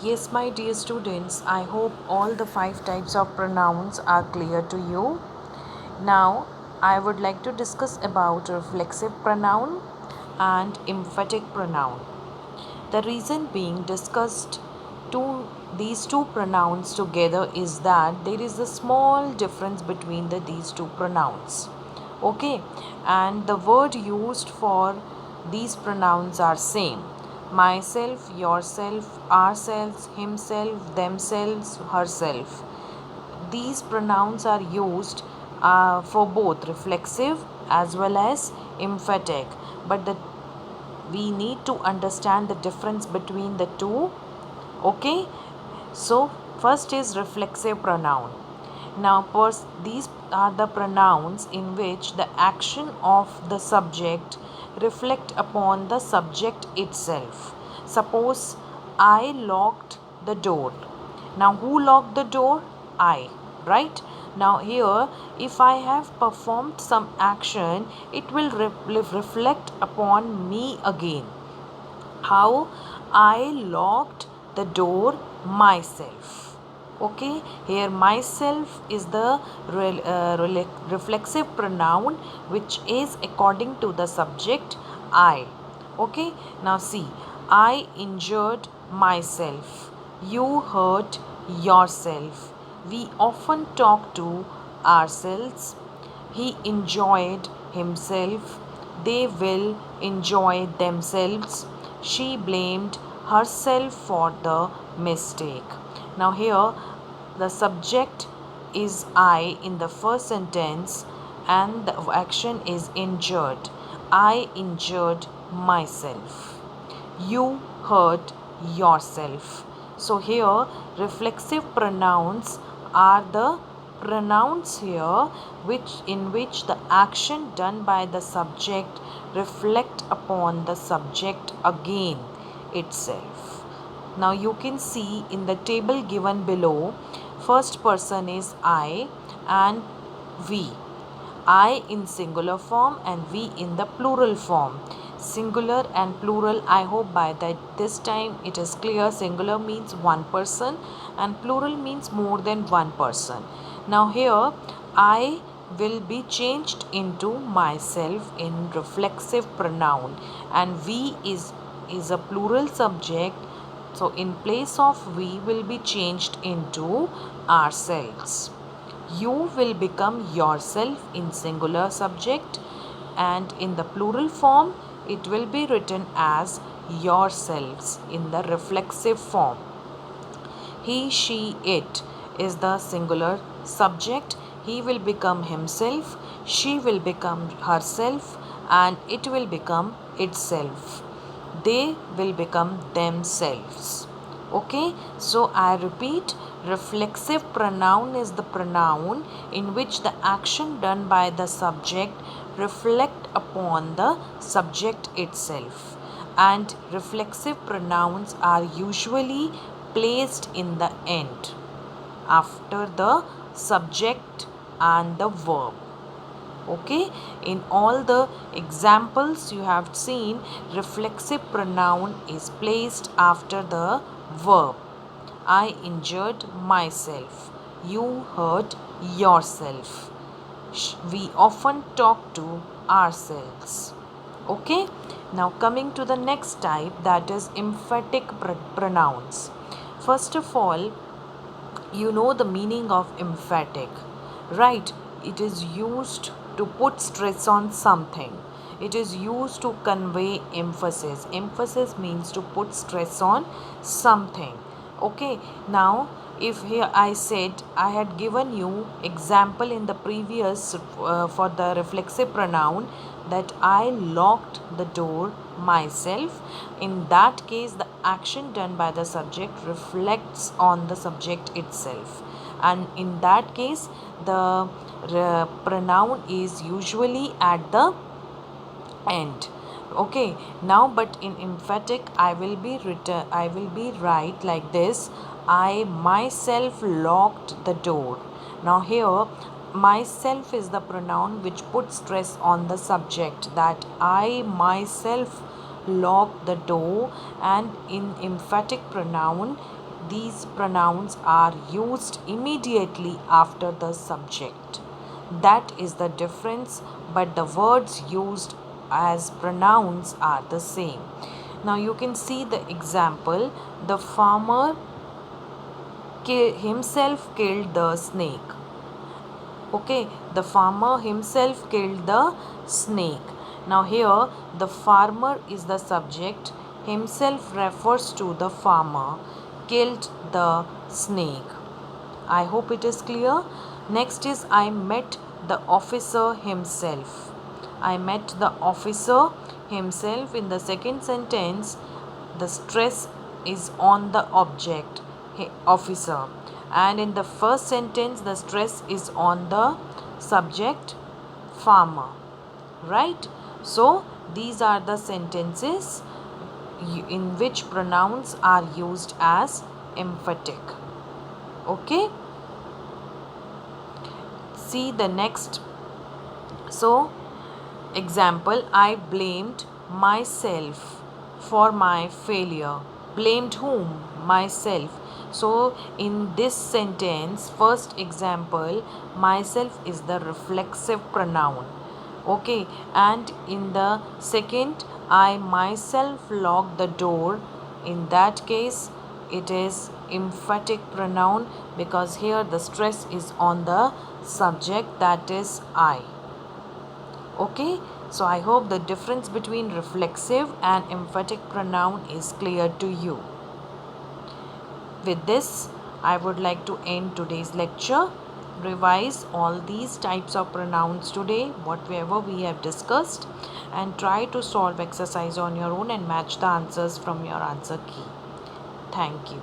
Yes, my dear students, I hope all the five types of pronouns are clear to you. Now, I would like to discuss about reflexive pronoun and emphatic pronoun. The reason being discussed these two pronouns together is that there is a small difference between these two pronouns. Okay, and the word used for these pronouns are same: myself, yourself, ourselves, himself, themselves, herself. These pronouns are used for both reflexive as well as emphatic, but we need to understand the difference between the two. Okay, so first is reflexive pronoun. Now these are the pronouns in which the action of the subject reflect upon the subject itself. Suppose I locked the door. Now who locked the door? I, right? Now here, if I have performed some action, it will reflect upon me again. How? I locked the door myself. Okay, here myself is the reflexive pronoun which is according to the subject I. Okay, now see, I injured myself, you hurt yourself, we often talk to ourselves, he enjoyed himself, they will enjoy themselves, she blamed herself for the mistake. Now, here the subject is I in the first sentence and the action is injured. I injured myself. You hurt yourself. So, here reflexive pronouns are the pronouns here which the action done by the subject reflect upon the subject again itself. Now you can see in the table given below, first person is I and we. I in singular form and we in the plural form. Singular and plural, I hope by this time it is clear. Singular means one person and plural means more than one person. Now here I will be changed into myself in reflexive pronoun, and we is a plural subject, so in place of we will be changed into ourselves. You will become yourself in singular subject, and in the plural form it will be written as yourselves in the reflexive form. He, she, it is the singular subject. He will become himself, she will become herself, and it will become itself. They will become themselves. Okay, so I repeat, reflexive pronoun is the pronoun in which the action done by the subject reflect upon the subject itself, and reflexive pronouns are usually placed in the end after the subject and the verb. Okay, in all the examples you have seen, reflexive pronoun is placed after the verb. I injured myself, you hurt yourself, we often talk to ourselves. Okay, now coming to the next type, that is emphatic pronouns. First of all, you know the meaning of emphatic, right? It is used to put stress on something. It is used to convey emphasis. Emphasis means to put stress on something. Okay, now if here I said, I had given you example in the previous for the reflexive pronoun that I locked the door myself. In that case, the action done by the subject reflects on the subject itself, and in that case the pronoun is usually at the end. Okay, now but in emphatic I will be right like this: I myself locked the door. Now here myself is the pronoun which puts stress on the subject, that I myself locked the door, and in emphatic pronoun these pronouns are used immediately after the subject. That is the difference, but the words used as pronouns are the same. Now you can see the example. The farmer himself killed the snake. Okay, the farmer himself killed the snake. Now here the farmer is the subject, himself refers to the farmer, killed the snake. I hope it is clear. Next is I met the officer himself. I met the officer himself. In the second sentence, the stress is on the object, officer, and in the first sentence the stress is on the subject, farmer. Right? So these are the sentences in which pronouns are used as emphatic. Okay, see the next. So example, I blamed myself for my failure. Blamed whom? Myself. So in this sentence, first example, myself is the reflexive pronoun. Okay, and in the second, I myself locked the door. In that case, it is emphatic pronoun, because here the stress is on the subject, that is I. Okay, so I hope the difference between reflexive and emphatic pronoun is clear to you. With this, I would like to end today's lecture. Revise all these types of pronouns today, whatever we have discussed, and try to solve exercise on your own and match the answers from your answer key. Thank you.